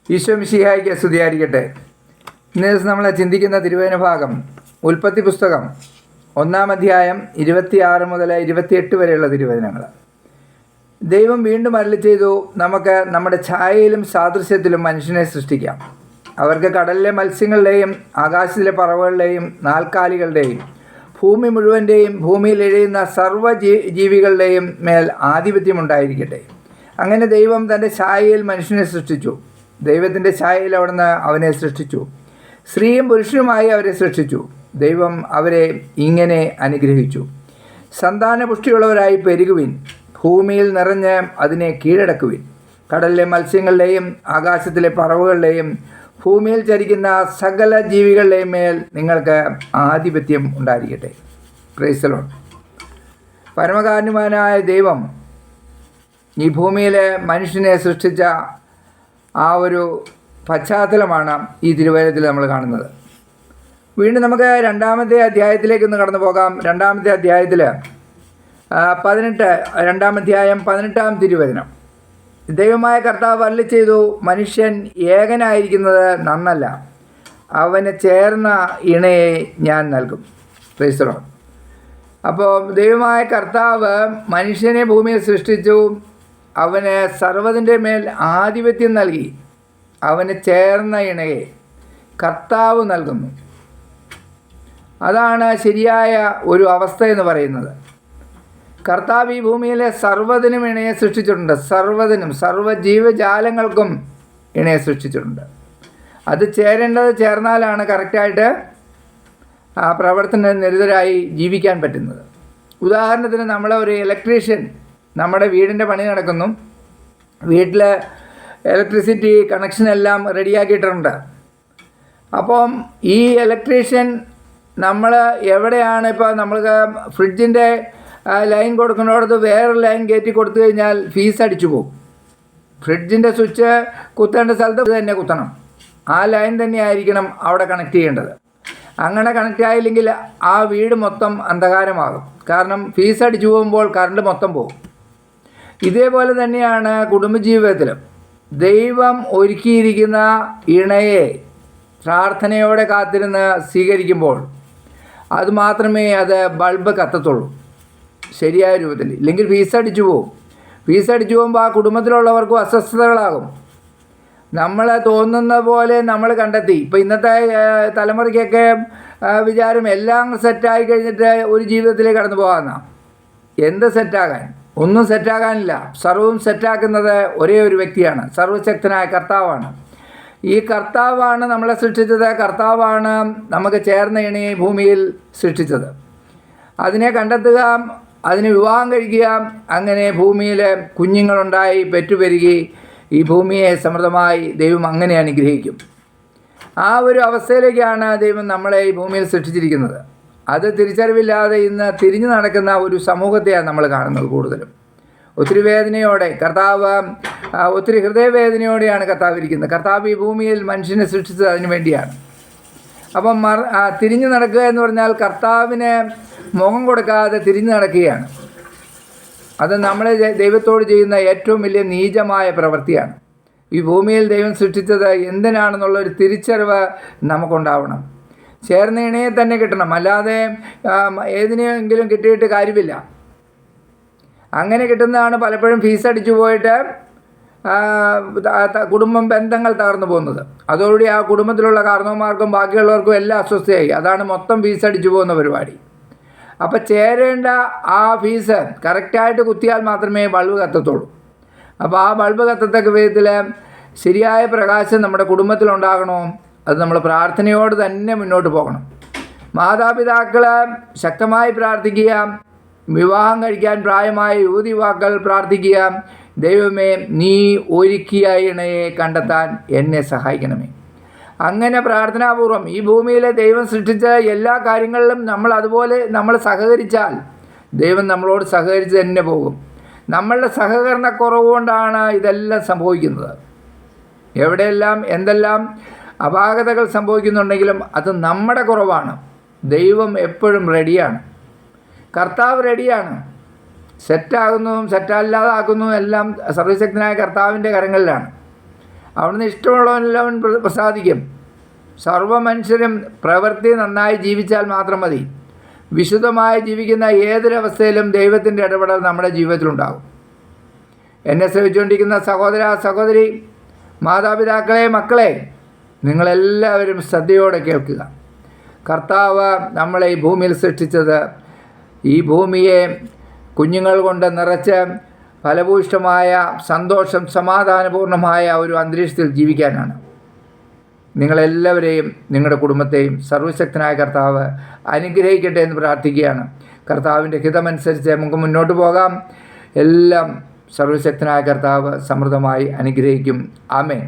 ഈശോ മിശിഹായ്ക്ക് സ്തുതിയായിരിക്കട്ടെ. ഇന്ന് ദിവസം നമ്മൾ ചിന്തിക്കുന്ന തിരുവചന ഭാഗം ഉൽപ്പത്തി പുസ്തകം 1-ാം അധ്യായം 26 മുതൽ 28 വരെയുള്ള തിരുവചനങ്ങൾ. ദൈവം വീണ്ടും അരുളി ചെയ്തു, നമുക്ക് നമ്മുടെ ഛായയിലും സാദൃശ്യത്തിലും മനുഷ്യനെ സൃഷ്ടിക്കാം. അവർക്ക് കടലിലെ മത്സ്യങ്ങളുടെയും ആകാശത്തിലെ പറവകളുടെയും നാൽക്കാലികളുടെയും ഭൂമി മുഴുവൻ്റെയും ഭൂമിയിൽ എഴുതുന്ന സർവ്വ ജീവികളുടെയും മേൽ ആധിപത്യം ഉണ്ടായിരിക്കട്ടെ. അങ്ങനെ ദൈവം തൻ്റെ ഛായയിൽ മനുഷ്യനെ സൃഷ്ടിച്ചു. ദൈവത്തിൻ്റെ ഛായയിൽ അവിടുന്ന് അവനെ സൃഷ്ടിച്ചു. സ്ത്രീയും പുരുഷനുമായി അവരെ സൃഷ്ടിച്ചു. ദൈവം അവരെ ഇങ്ങനെ അനുഗ്രഹിച്ചു: സന്താനപുഷ്ടിയുള്ളവരായി പെരുകുവിൻ, ഭൂമിയിൽ നിറഞ്ഞ് അതിനെ കീഴടക്കുവിൻ. കടലിലെ മത്സ്യങ്ങളുടെയും ആകാശത്തിലെ പറവുകളുടെയും ഭൂമിയിൽ ചരിക്കുന്ന സകല ജീവികളുടെയും മേൽ നിങ്ങൾക്ക് ആധിപത്യം ഉണ്ടായിരിക്കട്ടെ. Praise the Lord. പരമകാരുണ്യവാനായ ദൈവം ഈ ഭൂമിയിലെ മനുഷ്യനെ സൃഷ്ടിച്ച ആ ഒരു പശ്ചാത്തലമാണ് ഈ തിരുവചനത്തിൽ നമ്മൾ കാണുന്നത്. വീണ്ടും നമുക്ക് 2-ാമത്തെ അധ്യായത്തിലേക്ക് ഒന്ന് കടന്നു പോകാം. 2-ാമത്തെ അധ്യായത്തിൽ 2-ാം അധ്യായം 18-ാം തിരുവചനം. ദൈവമായ കർത്താവ് അരുളി ചെയ്തു, മനുഷ്യൻ ഏകനായിരിക്കുന്നത് നന്നല്ല, അവന് ചേർന്ന ഇണയെ ഞാൻ നൽകും. Praise the Lord. അപ്പോൾ ദൈവമായ കർത്താവ് മനുഷ്യനെ ഭൂമിയിൽ സൃഷ്ടിച്ചു. അവന് സർവ്വതിൻ്റെ മേൽ ആധിപത്യം നൽകി. അവന് ചേർന്ന ഇണയെ കർത്താവ് നൽകുന്നു. അതാണ് ശരിയായ ഒരു അവസ്ഥ എന്ന് പറയുന്നത്. കർത്താവ് ഈ ഭൂമിയിലെ സർവ്വതിനും ഇണയെ സൃഷ്ടിച്ചിട്ടുണ്ട്. സർവ്വതിനും, സർവ്വ ജീവജാലങ്ങൾക്കും ഇണയെ സൃഷ്ടിച്ചിട്ടുണ്ട്. അത് ചേരേണ്ടത് ചേർന്നാലാണ് കറക്റ്റായിട്ട് ആ പ്രവർത്തന നിരതരായി ജീവിക്കാൻ പറ്റുന്നത്. ഉദാഹരണത്തിന്, നമ്മളെ ഒരു ഇലക്ട്രീഷ്യൻ നമ്മുടെ വീടിൻ്റെ പണി നടക്കുന്നു. വീട്ടിൽ ഇലക്ട്രിസിറ്റി കണക്ഷനെല്ലാം റെഡിയാക്കിയിട്ടുണ്ട്. അപ്പം ഈ ഇലക്ട്രീഷ്യൻ നമ്മൾ എവിടെയാണ്, ഇപ്പോൾ നമ്മൾക്ക് ഫ്രിഡ്ജിൻ്റെ ലൈൻ കൊടുക്കുന്നിടത്ത് വേറൊരു ലൈൻ കയറ്റി കൊടുത്തു കഴിഞ്ഞാൽ ഫീസ് അടിച്ചു പോകും. ഫ്രിഡ്ജിൻ്റെ സ്വിച്ച് കുത്തേണ്ട സ്ഥലത്ത് തന്നെ കുത്തണം. ആ ലൈൻ തന്നെ ആയിരിക്കണം അവിടെ കണക്ട് ചെയ്യേണ്ടത്. അങ്ങനെ കണക്റ്റ് ആയില്ലെങ്കിൽ ആ വീട് മൊത്തം അന്ധകാരമാകും. കാരണം ഫീസ് അടിച്ചു പോകുമ്പോൾ കറണ്ട് മൊത്തം പോകും. ഇതേപോലെ തന്നെയാണ് കുടുംബജീവിതത്തിലും. ദൈവം ഒരുക്കിയിരിക്കുന്ന ഇണയെ പ്രാർത്ഥനയോടെ കാത്തിരുന്ന് സ്വീകരിക്കുമ്പോൾ അത് മാത്രമേ അത് ബൾബ് കത്തത്തുള്ളൂ ശരിയായ രൂപത്തിൽ. ഇല്ലെങ്കിൽ ഫീസ് അടിച്ചു പോകും. ഫീസ് അടിച്ചു പോകുമ്പോൾ ആ കുടുംബത്തിലുള്ളവർക്കും അസ്വസ്ഥതകളാകും. നമ്മൾ തോന്നുന്ന പോലെ നമ്മൾ കണ്ടെത്തി. ഇപ്പോൾ ഇന്നത്തെ തലമുറയ്ക്കൊക്കെ വിചാരം എല്ലാം സെറ്റായി കഴിഞ്ഞിട്ട് ഒരു ജീവിതത്തിലേക്ക് കടന്നു പോകാമെന്നാണ്. എന്ത് സെറ്റാകാൻ? ഒന്നും സെറ്റാകാനില്ല. സർവ്വവും സെറ്റാക്കുന്നത് ഒരേ ഒരു വ്യക്തിയാണ്, സർവ്വശക്തനായ കർത്താവാണ്. ഈ കർത്താവാണ് നമ്മളെ സൃഷ്ടിച്ചത്. കർത്താവാണ് നമുക്ക് ചേർന്ന ഇണയെ ഭൂമിയിൽ സൃഷ്ടിച്ചത്. അതിനെ കണ്ടെത്തുക, അതിന് വിവാഹം കഴിക്കുക, അങ്ങനെ ഭൂമിയിൽ കുഞ്ഞുങ്ങളുണ്ടായി പെറ്റുപെരുകി ഈ ഭൂമിയെ സമൃദ്ധമായി ദൈവം അങ്ങനെ അനുഗ്രഹിക്കും. ആ ഒരു അവസ്ഥയിലേക്കാണ് ദൈവം നമ്മളെ ഈ ഭൂമിയിൽ സൃഷ്ടിച്ചിരിക്കുന്നത്. അത് തിരിച്ചറിവില്ലാതെ ഇന്ന് തിരിഞ്ഞു നടക്കുന്ന ഒരു സമൂഹത്തെയാണ് നമ്മൾ കാണുന്നത്. കൂടുതലും ഒത്തിരി വേദനയോടെ കർത്താവ്, ഒത്തിരി ഹൃദയവേദനയോടെയാണ് കർത്താവ് ഇരിക്കുന്നത്. കർത്താവ് ഈ ഭൂമിയിൽ മനുഷ്യനെ സൃഷ്ടിച്ചത് അതിനു വേണ്ടിയാണ്. അപ്പം തിരിഞ്ഞു നടക്കുക എന്ന് പറഞ്ഞാൽ കർത്താവിന് മുഖം കൊടുക്കാതെ തിരിഞ്ഞു നടക്കുകയാണ്. അത് നമ്മളെ ദൈവത്തോട് ചെയ്യുന്ന ഏറ്റവും വലിയ നീചമായ പ്രവൃത്തിയാണ്. ഈ ഭൂമിയിൽ ദൈവം സൃഷ്ടിച്ചത് എന്തിനാണെന്നുള്ളൊരു തിരിച്ചറിവ് നമുക്കുണ്ടാവണം. ചേർന്ന ഇണയെ തന്നെ കിട്ടണം, അല്ലാതെ ഏതിനെങ്കിലും കിട്ടിയിട്ട് കാര്യമില്ല. അങ്ങനെ കിട്ടുന്നതാണ് പലപ്പോഴും ഫീസ് അടിച്ചു പോയിട്ട് കുടുംബം ബന്ധങ്ങൾ തകർന്നു പോകുന്നത്. അതോടുകൂടി ആ കുടുംബത്തിലുള്ള കാരണവന്മാർക്കും ബാക്കിയുള്ളവർക്കും എല്ലാം അസ്വസ്ഥയായി. അതാണ് മൊത്തം ഫീസ് അടിച്ചു പോകുന്ന പരിപാടി. അപ്പോൾ ചേരേണ്ട ആ ഫീസ് കറക്റ്റായിട്ട് കുത്തിയാൽ മാത്രമേ ബൾബ് കത്തത്തുള്ളൂ. അപ്പോൾ ആ ബൾബ് കത്തത്തക്ക വിധത്തിൽ ശരിയായ പ്രകാശം നമ്മുടെ കുടുംബത്തിലുണ്ടാകണോ, അത് നമ്മൾ പ്രാർത്ഥനയോട് തന്നെ മുന്നോട്ട് പോകണം. മാതാപിതാക്കൾ ശക്തമായി പ്രാർത്ഥിക്കുക. വിവാഹം കഴിക്കാൻ പ്രായമായ യുവതി യുവാക്കൾ പ്രാർത്ഥിക്കുക, ദൈവമേ നീ ഒരുക്കിയ ഇണയെ കണ്ടെത്താൻ എന്നെ സഹായിക്കണമേ. അങ്ങനെ പ്രാർത്ഥനാപൂർവം ഈ ഭൂമിയിലെ ദൈവം സൃഷ്ടിച്ച എല്ലാ കാര്യങ്ങളിലും നമ്മൾ സഹകരിച്ചാൽ ദൈവം നമ്മളോട് സഹകരിച്ച് തന്നെ പോകും. നമ്മളുടെ സഹകരണക്കുറവ് കൊണ്ടാണ് ഇതെല്ലാം സംഭവിക്കുന്നത്. എവിടെയെല്ലാം എന്തെല്ലാം അപാകതകൾ സംഭവിക്കുന്നുണ്ടെങ്കിലും അത് നമ്മുടെ കുറവാണ്. ദൈവം എപ്പോഴും റെഡിയാണ്. കർത്താവ് റെഡിയാണ്. സെറ്റാകുന്നതും സെറ്റല്ലാതാക്കുന്നതും എല്ലാം സർവശക്തനായ കർത്താവിൻ്റെ കരങ്ങളിലാണ്. അവിടുന്ന് ഇഷ്ടമുള്ളവനെല്ലാം പ്രസാദിക്കും. സർവ്വ മനുഷ്യരും പ്രവൃത്തി നന്നായി ജീവിച്ചാൽ മാത്രം മതി. വിശുദ്ധമായി ജീവിക്കുന്ന ഏതൊരവസ്ഥയിലും ദൈവത്തിൻ്റെ ഇടപെടൽ നമ്മുടെ ജീവിതത്തിലുണ്ടാകും. എന്നെ ശ്രമിച്ചുകൊണ്ടിരിക്കുന്ന സഹോദര സഹോദരി, മാതാപിതാക്കളെ, മക്കളെ, നിങ്ങളെല്ലാവരും ശ്രദ്ധയോടെ കേൾക്കുക. കർത്താവ് നമ്മളെ ഈ ഭൂമിയിൽ സൃഷ്ടിച്ചത് ഈ ഭൂമിയെ കുഞ്ഞുങ്ങൾ കൊണ്ട് നിറച്ച് ഫലഭൂയിഷ്ഠമായ സന്തോഷം സമാധാനപൂർണ്ണമായ ഒരു അന്തരീക്ഷത്തിൽ ജീവിക്കാനാണ്. നിങ്ങളെല്ലാവരെയും നിങ്ങളുടെ കുടുംബത്തെയും സർവ്വശക്തനായ കർത്താവ് അനുഗ്രഹിക്കട്ടെ എന്ന് പ്രാർത്ഥിക്കുകയാണ്. കർത്താവിൻ്റെ ഹിതമനുസരിച്ച് നമുക്ക് മുന്നോട്ട് പോകാം. എല്ലാം സർവ്വശക്തനായ കർത്താവ് സമൃദ്ധമായി അനുഗ്രഹിക്കും. ആമേൻ.